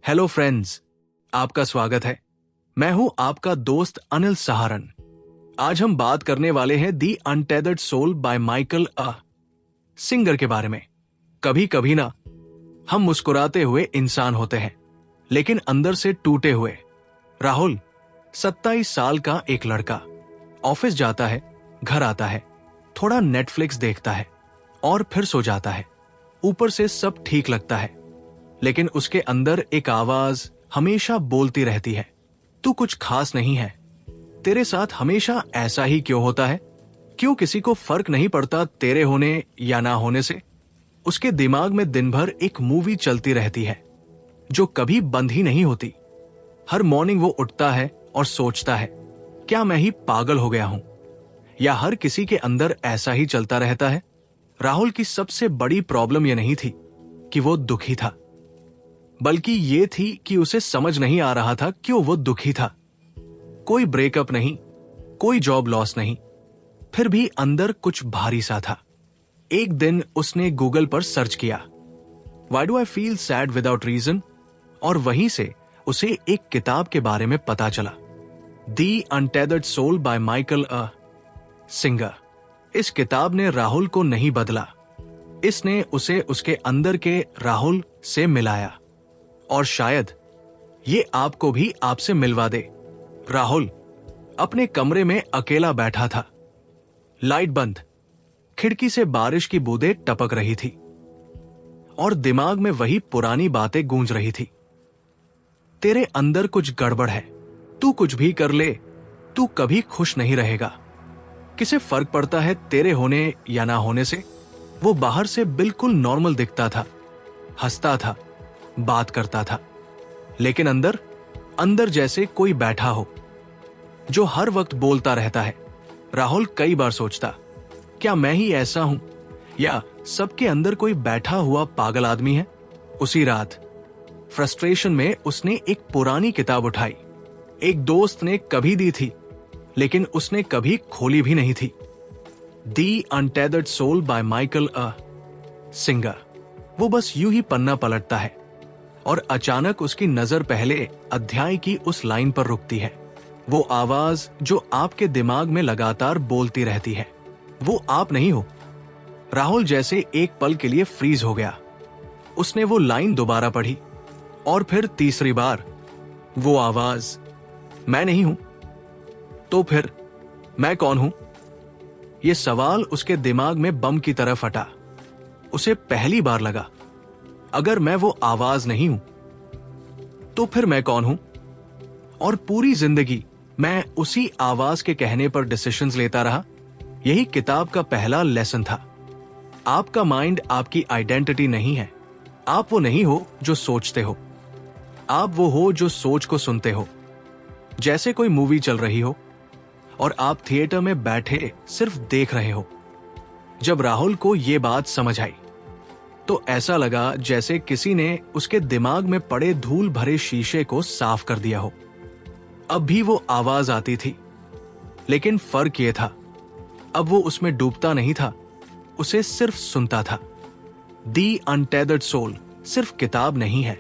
Hello friends, आपका स्वागत है। मैं हूं आपका दोस्त अनिल सहारन। आज हम बात करने वाले हैं the Untethered Soul by Michael Singer के बारे में। कभी कभी ना हम मुस्कुराते हुए इंसान होते हैं, लेकिन अंदर से टूटे हुए। राहुल 27 साल का एक लड़का, ऑफिस जाता है, घर आता है, थोड़ा नेटफ्लिक्स देखता है और फिर सो जाता है। ऊपर से सब ठीक लगता है, लेकिन उसके अंदर एक आवाज हमेशा बोलती रहती है, तू कुछ खास नहीं है। तेरे साथ हमेशा ऐसा ही क्यों होता है? क्यों किसी को फर्क नहीं पड़ता तेरे होने या ना होने से? उसके दिमाग में दिन भर एक मूवी चलती रहती है जो कभी बंद ही नहीं होती। हर मॉर्निंग वो उठता है और सोचता है, क्या मैं ही पागल हो गया हूं, या हर किसी के अंदर ऐसा ही चलता रहता है? राहुल की सबसे बड़ी प्रॉब्लम यह नहीं थी कि वो दुखी था, बल्कि ये थी कि उसे समझ नहीं आ रहा था क्यों वो दुखी था। कोई ब्रेकअप नहीं, कोई जॉब लॉस नहीं, फिर भी अंदर कुछ भारी सा था। एक दिन उसने गूगल पर सर्च किया, why do I feel sad without reason, और वहीं से उसे एक किताब के बारे में पता चला, the Untethered Soul by Michael Singer. इस किताब ने राहुल को नहीं बदला, इसने उसे उसके अंदर के राहुल से मिलाया, और शायद ये आपको भी आपसे मिलवा दे। राहुल अपने कमरे में अकेला बैठा था, लाइट बंद, खिड़की से बारिश की बूंदें टपक रही थी और दिमाग में वही पुरानी बातें गूंज रही थी। तेरे अंदर कुछ गड़बड़ है, तू कुछ भी कर ले, तू कभी खुश नहीं रहेगा। किसे फर्क पड़ता है तेरे होने या ना होने से? वो बाहर से बिल्कुल नॉर्मल दिखता था, हंसता था, बात करता था, लेकिन अंदर अंदर जैसे कोई बैठा हो जो हर वक्त बोलता रहता है। राहुल कई बार सोचता, क्या मैं ही ऐसा हूं, या सबके अंदर कोई बैठा हुआ पागल आदमी है? उसी रात फ्रस्ट्रेशन में उसने एक पुरानी किताब उठाई। एक दोस्त ने कभी दी थी, लेकिन उसने कभी खोली भी नहीं थी, the Untethered Soul by Michael Singer. वो बस यूं ही पन्ना पलटता है और अचानक उसकी नजर पहले अध्याय की उस लाइन पर रुकती है। वो आवाज जो आपके दिमाग में लगातार बोलती रहती है, वो आप नहीं हो। राहुल जैसे एक पल के लिए फ्रीज हो गया। उसने वो लाइन दोबारा पढ़ी और फिर तीसरी बार। वो आवाज, मैं नहीं हूं, तो फिर मैं कौन हूं? ये सवाल उसके दिमाग में बम की तरह फटा। उसे पहली बार लगा, अगर मैं वो आवाज नहीं हूं, तो फिर मैं कौन हूं? और पूरी जिंदगी मैं उसी आवाज के कहने पर डिसीजंस लेता रहा। यही किताब का पहला लेसन था। आपका माइंड आपकी आइडेंटिटी नहीं है। आप वो नहीं हो जो सोचते हो, आप वो हो जो सोच को सुनते हो। जैसे कोई मूवी चल रही हो और आप थिएटर में बैठे सिर्फ देख रहे हो। जब राहुल को ये बात समझ आई तो ऐसा लगा जैसे किसी ने उसके दिमाग में पड़े धूल भरे शीशे को साफ कर दिया हो। अब भी वो आवाज आती थी, लेकिन फर्क ये था, अब वो उसमें डूबता नहीं था, उसे सिर्फ सुनता था। दी अनटेदर्ड सोल सिर्फ किताब नहीं है,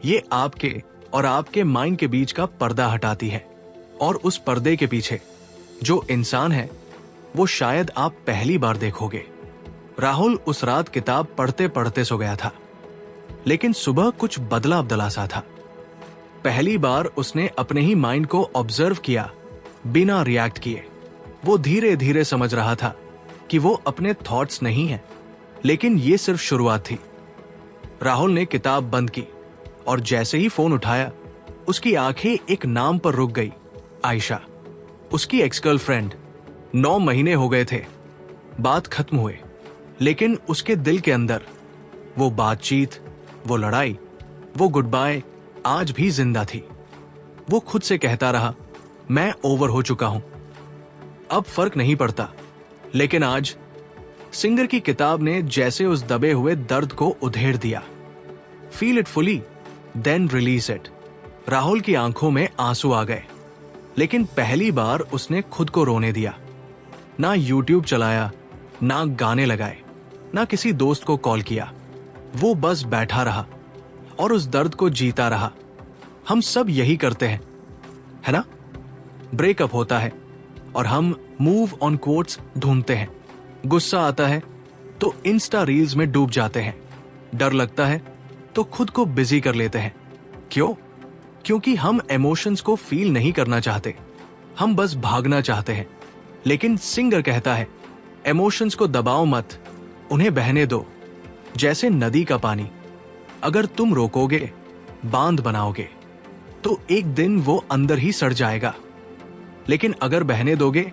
ये आपके और आपके माइंड के बीच का पर्दा हटाती है, और उस पर्दे के पीछे जो इंसान है वो शायद आप पहली बार देखोगे। राहुल उस रात किताब पढ़ते पढ़ते सो गया था, लेकिन सुबह कुछ बदला बदला सा था। पहली बार उसने अपने ही माइंड को ऑब्जर्व किया, बिना रिएक्ट किए। वो धीरे धीरे समझ रहा था कि वो अपने थॉट्स नहीं है, लेकिन ये सिर्फ शुरुआत थी। राहुल ने किताब बंद की और जैसे ही फोन उठाया, उसकी आंखें एक नाम पर रुक गई, आयशा। उसकी एक्स गर्लफ्रेंड। 9 महीने हो गए थे, बात खत्म हुए, लेकिन उसके दिल के अंदर वो बातचीत, वो लड़ाई, वो गुड बाय आज भी जिंदा थी। वो खुद से कहता रहा, मैं ओवर हो चुका हूं, अब फर्क नहीं पड़ता। लेकिन आज सिंगर की किताब ने जैसे उस दबे हुए दर्द को उधेड़ दिया। Feel it fully, then release it. Rahul की आंखों में आंसू आ गए, लेकिन पहली बार उसने खुद को रोने दिया। ना यूट्यूब चलाया, ना गाने लगाए, ना किसी दोस्त को कॉल किया। वो बस बैठा रहा और उस दर्द को जीता रहा। हम सब यही करते हैं, है ना? ब्रेकअप होता है और हम मूव ऑन कोट्स ढूंढते हैं। गुस्सा आता है तो इंस्टा रील्स में डूब जाते हैं। डर लगता है तो खुद को बिजी कर लेते हैं। क्यों? क्योंकि हम इमोशंस को फील नहीं करना चाहते, हम बस भागना चाहते हैं। लेकिन सिंगर कहता है, इमोशंस को दबाओ मत, उन्हें बहने दो, जैसे नदी का पानी। अगर तुम रोकोगे, बांध बनाओगे, तो एक दिन वो अंदर ही सड़ जाएगा। लेकिन अगर बहने दोगे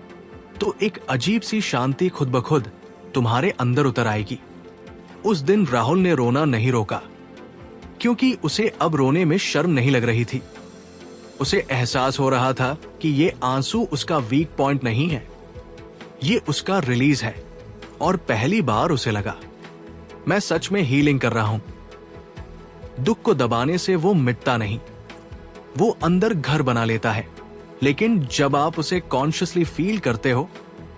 तो एक अजीब सी शांति खुद ब खुद तुम्हारे अंदर उतर आएगी। उस दिन राहुल ने रोना नहीं रोका, क्योंकि उसे अब रोने में शर्म नहीं लग रही थी। उसे एहसास हो रहा था कि ये आंसू उसका वीक पॉइंट नहीं है, ये उसका रिलीज है। और पहली बार उसे लगा, मैं सच में हीलिंग कर रहा हूं। दुख को दबाने से वो मिटता नहीं, वो अंदर घर बना लेता है। लेकिन जब आप उसे कॉन्शियसली फील करते हो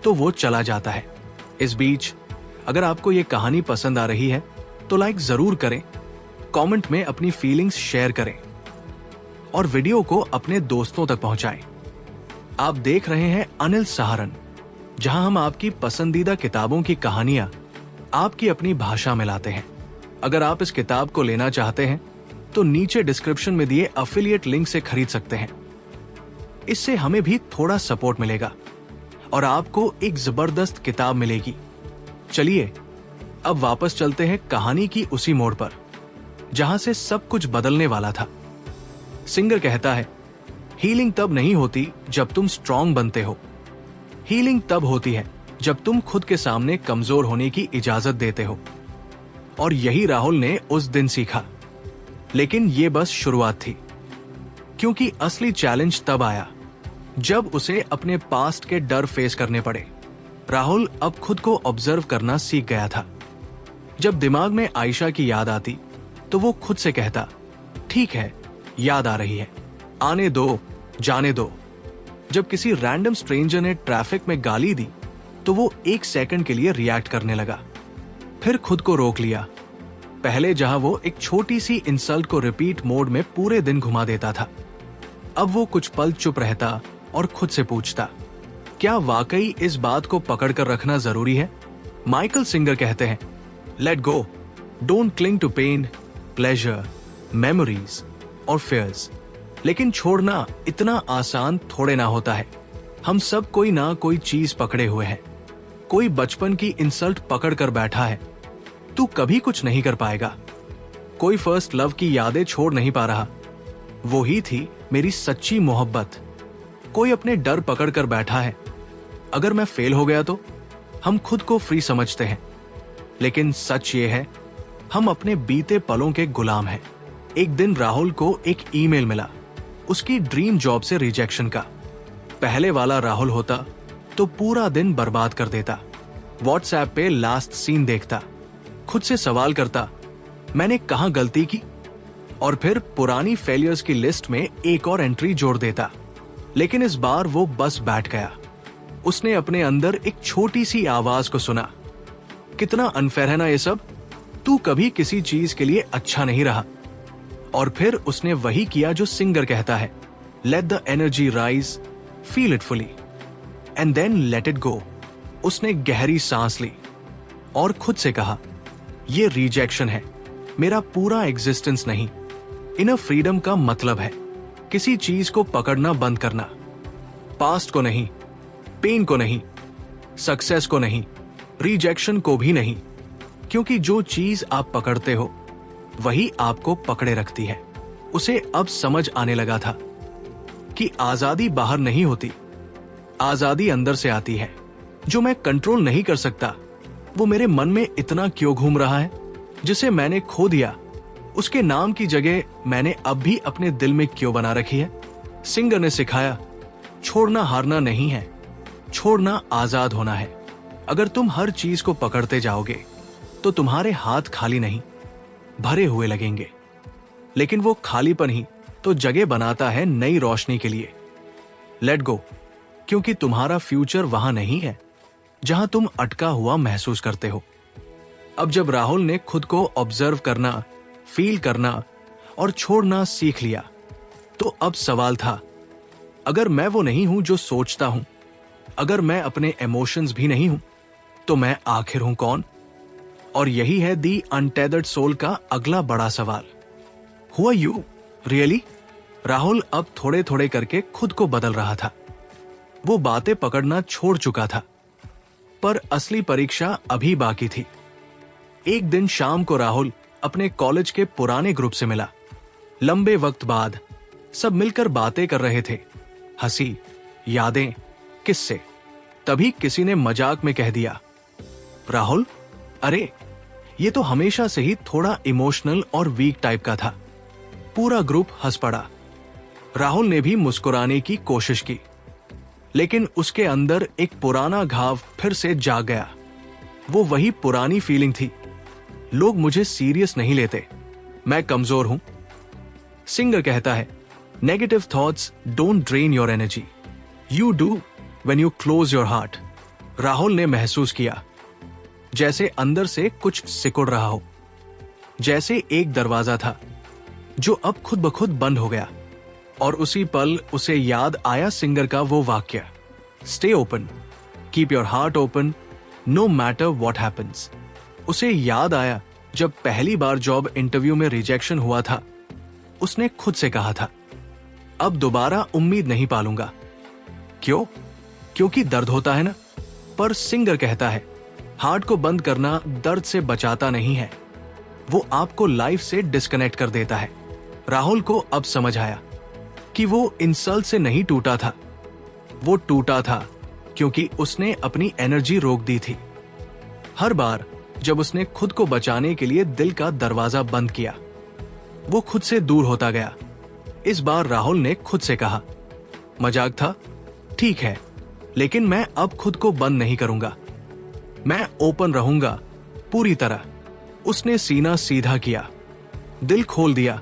तो वो चला जाता है। इस बीच अगर आपको ये कहानी पसंद आ रही है तो लाइक जरूर करें, कमेंट में अपनी फीलिंग्स शेयर करें और वीडियो को अपने दोस्तों तक पहुंचाएं। आप देख रहे हैं अनिल सहारन, जहां हम आपकी पसंदीदा किताबों की कहानियां आपकी अपनी भाषा में लाते हैं। अगर आप इस किताब को लेना चाहते हैं तो नीचे डिस्क्रिप्शन में दिए अफिलिएट लिंक से खरीद सकते हैं। इससे हमें भी थोड़ा सपोर्ट मिलेगा और आपको एक जबरदस्त किताब मिलेगी। चलिए अब वापस चलते हैं कहानी की उसी मोड़ पर जहां से सब कुछ बदलने वाला था। सिंगर कहता है, हीलिंग तब नहीं होती जब तुम स्ट्रांग बनते हो, हीलिंग तब होती है जब तुम खुद के सामने कमजोर होने की इजाजत देते हो। और यही राहुल ने उस दिन सीखा। लेकिन ये बस शुरुआत थी, क्योंकि असली चैलेंज तब आया जब उसे अपने पास्ट के डर फेस करने पड़े। राहुल अब खुद को ऑब्जर्व करना सीख गया था। जब दिमाग में आयशा की याद आती तो वो खुद से कहता, ठीक है, याद आ रही है, आने दो, जाने दो। जब किसी रैंडम स्ट्रेंजर ने ट्रैफिक में गाली दी तो वो एक सेकंड के लिए रिएक्ट करने लगा, फिर खुद को रोक लिया। पहले जहां वो एक छोटी सी इंसल्ट को रिपीट मोड में पूरे दिन घुमा देता था, अब वो कुछ पल चुप रहता और खुद से पूछता, क्या वाकई इस बात को पकड़ कर रखना जरूरी है? माइकल सिंगर कहते हैं, let go, don't cling to pain, pleasure, memories और फियर्स। लेकिन छोड़ना इतना आसान थोड़े ना होता है। हम सब कोई ना कोई चीज पकड़े हुए हैं। कोई बचपन की इंसल्ट पकड़ कर बैठा है, तू कभी कुछ नहीं कर पाएगा। कोई फर्स्ट लव की यादें छोड़ नहीं पा रहा, वो ही थी मेरी सच्ची मोहब्बत। कोई अपने डर पकड़ कर बैठा है, अगर मैं फेल हो गया तो। हम खुद को फ्री समझते हैं, लेकिन सच ये है, हम अपने बीते पलों के गुलाम हैं। एक दिन राहुल को एक ईमेल मिला, उसकी ड्रीम जॉब से रिजेक्शन का। पहले वाला राहुल होता तो पूरा दिन बर्बाद कर देता। व्हाट्सएप पे लास्ट सीन देखता, खुद से सवाल करता, मैंने कहां गलती की? और फिर पुरानी फेलियर्स की लिस्ट में एक और एंट्री जोड़ देता। लेकिन इस बार वो बस बैठ गया। उसने अपने अंदर एक छोटी सी आवाज को सुना, कितना अनफेयर है ना ये सब, तू कभी किसी चीज के लिए अच्छा नहीं रहा। और फिर उसने वही किया जो सिंगर कहता है, let the energy rise, feel it fully and then let it go. उसने गहरी सांस ली और खुद से कहा, ये रिजेक्शन है, मेरा पूरा एग्जिस्टेंस नहीं। इनर फ्रीडम का मतलब है किसी चीज को पकड़ना बंद करना, पास्ट को नहीं, पेन को नहीं, सक्सेस को नहीं, रिजेक्शन को भी नहीं। क्योंकि जो चीज आप पकड़ते हो वही आपको पकड़े रखती है। उसे अब समझ आने लगा था कि आजादी बाहर नहीं होती, आजादी अंदर से आती है। जो मैं कंट्रोल नहीं कर सकता वो मेरे मन में इतना क्यों घूम रहा है, जिसे मैंने खो दिया उसके नाम की जगह मैंने अब भी अपने दिल में क्यों बना रखी है। सिंगर ने सिखाया, छोड़ना हारना नहीं है, छोड़ना आजाद होना है। अगर तुम हर चीज को पकड़ते जाओगे तो तुम्हारे हाथ खाली नहीं, भरे हुए लगेंगे। लेकिन वो खालीपन ही तो जगह बनाता है नई रोशनी के लिए। लेट गो, क्योंकि तुम्हारा फ्यूचर वहां नहीं है जहां तुम अटका हुआ महसूस करते हो। अब जब राहुल ने खुद को ऑब्जर्व करना, फील करना और छोड़ना सीख लिया। तो अब सवाल था, अगर मैं वो नहीं हूं जो सोचता हूं, अगर मैं अपने इमोशंस भी नहीं हूं, तो मैं आखिर हूं कौन? और यही है दी अनटेदर्ड सोल का अगला बड़ा सवाल। Who are you really? Rahul अब थोड़े थोड़े करके खुद को बदल रहा था। वो बातें पकड़ना छोड़ चुका था, पर असली परीक्षा अभी बाकी थी। एक दिन शाम को राहुल अपने कॉलेज के पुराने ग्रुप से मिला। लंबे वक्त बाद सब मिलकर बातें कर रहे थे, हंसी, यादें, किस्से। तभी किसी ने मजाक में कह दिया, राहुल, अरे ये तो हमेशा से ही थोड़ा इमोशनल और वीक टाइप का था। पूरा ग्रुप हंस पड़ा। राहुल ने भी मुस्कुराने की कोशिश की, लेकिन उसके अंदर एक पुराना घाव फिर से जाग गया। वो वही पुरानी फीलिंग थी, लोग मुझे सीरियस नहीं लेते, मैं कमजोर हूं। सिंगर कहता है, negative thoughts don't drain your energy, you do when you close your heart. Rahul ने महसूस किया जैसे अंदर से कुछ सिकुड़ रहा हो, जैसे एक दरवाजा था जो अब खुद ब खुद बंद हो गया। और उसी पल उसे याद आया सिंगर का वो वाक्य, stay open, keep your heart open, no matter what happens. उसे याद आया जब पहली बार जॉब इंटरव्यू में रिजेक्शन हुआ था। उसने खुद से कहा था, अब दोबारा उम्मीद नहीं पालूंगा। क्यों? क्योंकि दर्द होता है ना। पर सिंगर कहता है, हार्ट को बंद करना दर्द से बचाता नहीं है, वो आपको लाइफ से डिस्कनेक्ट कर देता है। राहुल को अब समझ आया कि वो इंसल्ट से नहीं टूटा था, वो टूटा था क्योंकि उसने अपनी एनर्जी रोक दी थी। हर बार जब उसने खुद को बचाने के लिए दिल का दरवाजा बंद किया, वो खुद से दूर होता गया। इस बार राहुल ने खुद से कहा, मजाक था, ठीक है, लेकिन मैं अब खुद को बंद नहीं करूंगा, मैं ओपन रहूंगा पूरी तरह। उसने सीना सीधा किया, दिल खोल दिया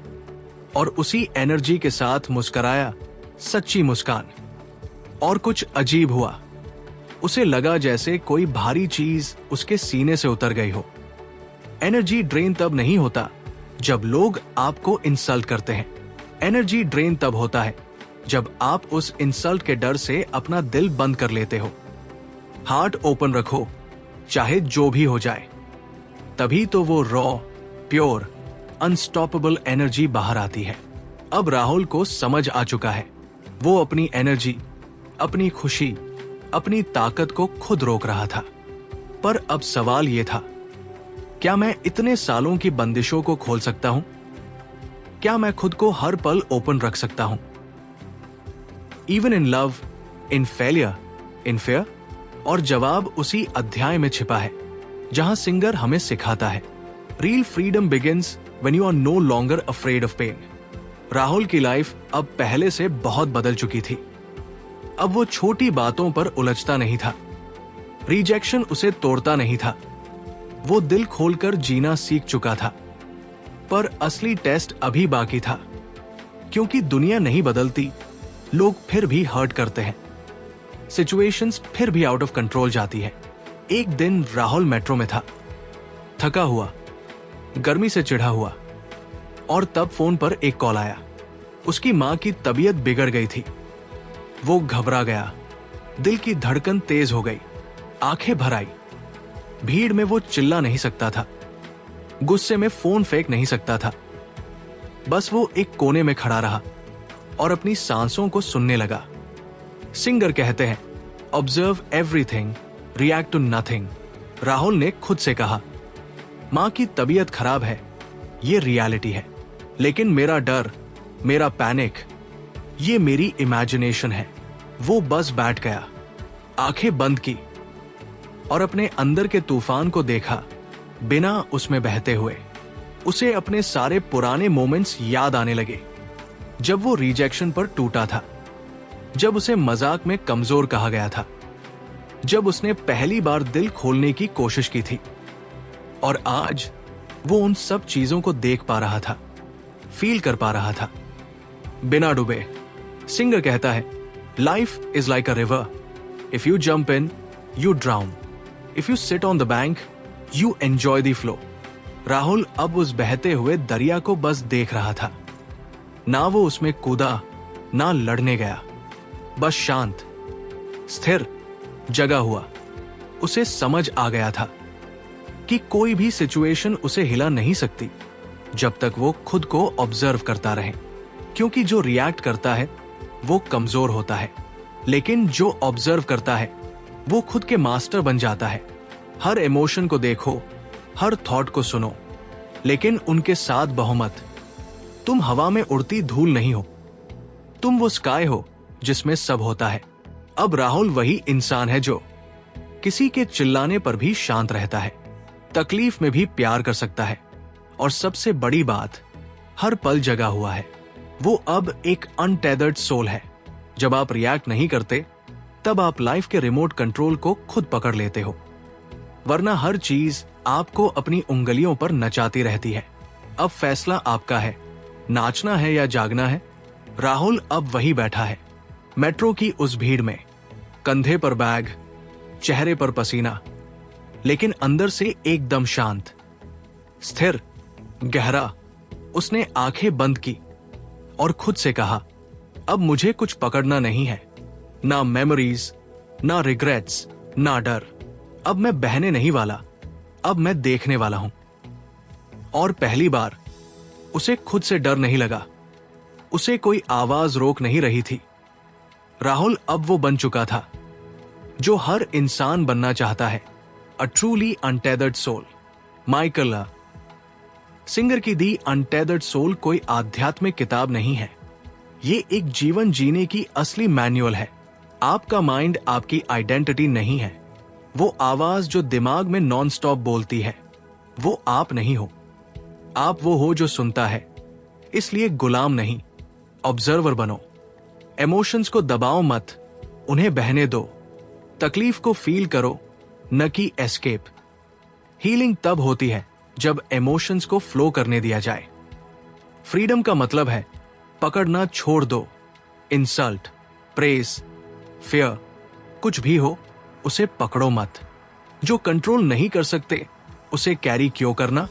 और उसी एनर्जी के साथ मुस्कुराया, सच्ची मुस्कान। और कुछ अजीब हुआ, उसे लगा जैसे कोई भारी चीज उसके सीने से उतर गई हो। एनर्जी ड्रेन तब नहीं होता जब लोग आपको इंसल्ट करते हैं, एनर्जी ड्रेन तब होता है जब आप उस इंसल्ट के डर से अपना दिल बंद कर लेते हो। हार्ट ओपन रखो, चाहे जो भी हो जाए, तभी तो वो रॉ, प्योर, अनस्टॉपेबल एनर्जी बाहर आती है। अब राहुल को समझ आ चुका है, वो अपनी एनर्जी, अपनी खुशी, अपनी ताकत को खुद रोक रहा था। पर अब सवाल ये था, क्या मैं इतने सालों की बंदिशों को खोल सकता हूं? क्या मैं खुद को हर पल ओपन रख सकता हूं? Even in love, in failure, in fair? और जवाब उसी अध्याय में छिपा है जहां सिंगर हमें सिखाता है, real freedom begins when you are no longer afraid of pain. Rahul की लाइफ अब पहले से बहुत बदल चुकी थी। अब वो छोटी बातों पर उलझता नहीं था, रिजेक्शन उसे तोड़ता नहीं था, वो दिल खोलकर जीना सीख चुका था। पर असली टेस्ट अभी बाकी था, क्योंकि दुनिया नहीं बदलती, लोग फिर भी हर्ट करते हैं, सिचुएशंस फिर भी आउट ऑफ कंट्रोल जाती है। एक दिन राहुल मेट्रो में था, थका हुआ, गर्मी से चिढ़ा हुआ, और तब फोन पर एक कॉल आया। उसकी मां की तबीयत बिगड़ गई थी। वो घबरा गया, दिल की धड़कन तेज हो गई, आंखें भर आई। भीड़ में वो चिल्ला नहीं सकता था, गुस्से में फोन फेंक नहीं सकता था। बस वो एक कोने में खड़ा रहा और अपनी सांसों को सुनने लगा। सिंगर कहते हैं, observe everything, react to nothing. Rahul ने खुद से कहा, मां की तबीयत खराब है, ये रियलिटी है, लेकिन मेरा डर, मेरा पैनिक, ये मेरी इमेजिनेशन है। वो बस बैठ गया, आंखें बंद की और अपने अंदर के तूफान को देखा, बिना उसमें बहते हुए। उसे अपने सारे पुराने मोमेंट्स याद आने लगे, जब वो रिजेक्शन पर टूटा था, जब उसे मजाक में कमजोर कहा गया था, जब उसने पहली बार दिल खोलने की कोशिश की थी। और आज वो उन सब चीजों को देख पा रहा था, फील कर पा रहा था, बिना डूबे। सिंगर कहता है, life is like a river, if you jump in you drown, if you sit on the bank you enjoy the flow. Rahul अब उस बहते हुए दरिया को बस देख रहा था, ना वो उसमें कूदा, ना लड़ने गया, बस शांत, स्थिर, जगा हुआ। उसे समझ आ गया था कि कोई भी सिचुएशन उसे हिला नहीं सकती जब तक वो खुद को ऑब्जर्व करता रहे, क्योंकि जो रिएक्ट करता है वो कमजोर होता है, लेकिन जो ऑब्जर्व करता है वो खुद के मास्टर बन जाता है। हर इमोशन को देखो, हर थॉट को सुनो, लेकिन उनके साथ बहो मत। तुम हवा में उड़ती धूल नहीं हो, तुम वो स्काई हो जिसमें सब होता है। अब राहुल वही इंसान है जो किसी के चिल्लाने पर भी शांत रहता है, तकलीफ में भी प्यार कर सकता है, और सबसे बड़ी बात, हर पल जगा हुआ है। वो अब एक अनटेदर्ड सोल है। जब आप रिएक्ट नहीं करते तब आप लाइफ के रिमोट कंट्रोल को खुद पकड़ लेते हो, वरना हर चीज आपको अपनी उंगलियों पर नचाती रहती है। अब फैसला आपका है, नाचना है या जागना है। राहुल अब वही बैठा है, मेट्रो की उस भीड़ में, कंधे पर बैग, चेहरे पर पसीना, लेकिन अंदर से एकदम शांत, स्थिर, गहरा। उसने आंखें बंद की और खुद से कहा, अब मुझे कुछ पकड़ना नहीं है, ना मेमोरीज, ना रिग्रेट्स, ना डर। अब मैं बहने नहीं वाला, अब मैं देखने वाला हूं। और पहली बार उसे खुद से डर नहीं लगा, उसे कोई आवाज रोक नहीं रही थी। राहुल अब वो बन चुका था जो हर इंसान बनना चाहता है, a truly untethered soul. Michael आ। सिंगर की दी अनटेदर्ड सोल कोई आध्यात्मिक किताब नहीं है, ये एक जीवन जीने की असली मैनुअल है। आपका माइंड आपकी आइडेंटिटी नहीं है। वो आवाज जो दिमाग में नॉन स्टॉप बोलती है, वो आप नहीं हो। आप वो हो जो सुनता है, इसलिए गुलाम नहीं, ऑब्जर्वर बनो। इमोशंस को दबाओ मत, उन्हें बहने दो। तकलीफ को फील करो, न कि एस्केप। हीलिंग तब होती है जब इमोशंस को फ्लो करने दिया जाए। फ्रीडम का मतलब है पकड़ना छोड़ दो। इंसल्ट, प्रेज, फियर, कुछ भी हो, उसे पकड़ो मत। जो कंट्रोल नहीं कर सकते उसे कैरी क्यों करना।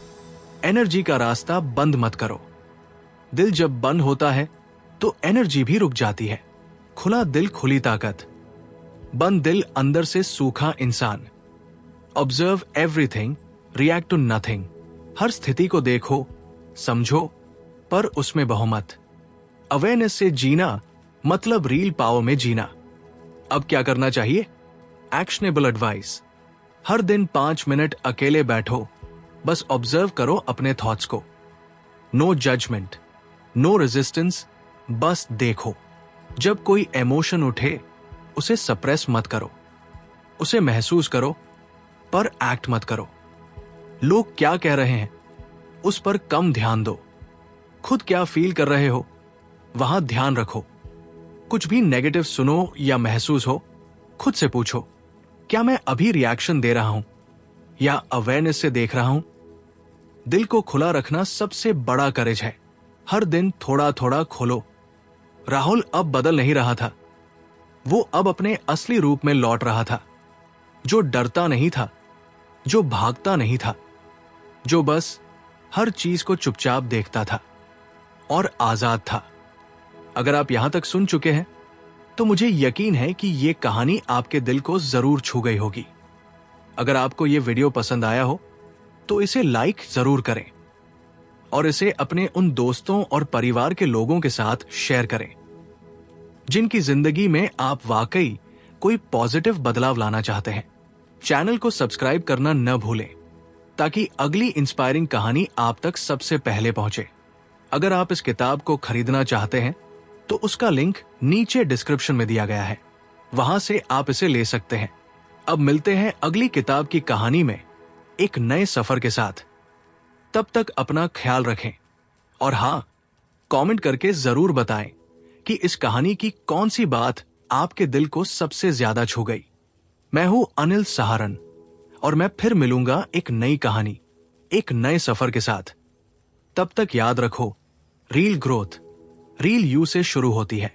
एनर्जी का रास्ता बंद मत करो। दिल जब बंद होता है तो एनर्जी भी रुक जाती है। खुला दिल, खुली ताकत। बंद दिल, अंदर से सूखा इंसान। Observe everything, react to nothing. हर स्थिति को देखो, समझो, पर उसमें बहो मत। अवेयरनेस से जीना मतलब रील पावर में जीना। अब क्या करना चाहिए? Actionable advice. हर दिन 5 मिनट अकेले बैठो, बस ऑब्जर्व करो अपने थॉट्स को। नो जजमेंट, नो रेजिस्टेंस, बस देखो। जब कोई इमोशन उठे उसे सप्रेस मत करो, उसे महसूस करो, पर एक्ट मत करो। लोग क्या कह रहे हैं उस पर कम ध्यान दो। खुद क्या फील कर रहे हो वहां ध्यान रखो। कुछ भी नेगेटिव सुनो या महसूस हो, खुद से पूछो, क्या मैं अभी रिएक्शन दे रहा हूं या अवेयरनेस से देख रहा हूं? दिल को खुला रखना सबसे बड़ा करेज है। हर दिन थोड़ा थोड़ा खोलो। राहुल अब बदल नहीं रहा था, वो अब अपने असली रूप में लौट रहा था, जो डरता नहीं था, जो भागता नहीं था, जो बस हर चीज को चुपचाप देखता था और आजाद था। अगर आप यहां तक सुन चुके हैं तो मुझे यकीन है कि यह कहानी आपके दिल को जरूर छू गई होगी। अगर आपको यह वीडियो पसंद आया हो तो इसे लाइक जरूर करें और इसे अपने उन दोस्तों और परिवार के लोगों के साथ शेयर करें जिनकी जिंदगी में आप वाकई कोई पॉजिटिव बदलाव लाना चाहते हैं। चैनल को सब्सक्राइब करना न भूलें ताकि अगली इंस्पायरिंग कहानी आप तक सबसे पहले पहुंचे। अगर आप इस किताब को खरीदना चाहते हैं तो उसका लिंक नीचे डिस्क्रिप्शन में दिया गया है, वहां से आप इसे ले सकते हैं। अब मिलते हैं अगली किताब की कहानी में एक नए सफर के साथ। तब तक अपना ख्याल रखें और हाँ, कमेंट करके जरूर बताएं कि इस कहानी की कौन सी बात आपके दिल को सबसे ज्यादा छू गई। मैं हूं अनिल सहारन और मैं फिर मिलूंगा एक नई कहानी, एक नए सफर के साथ। तब तक याद रखो, रियल ग्रोथ रियल यू से शुरू होती है।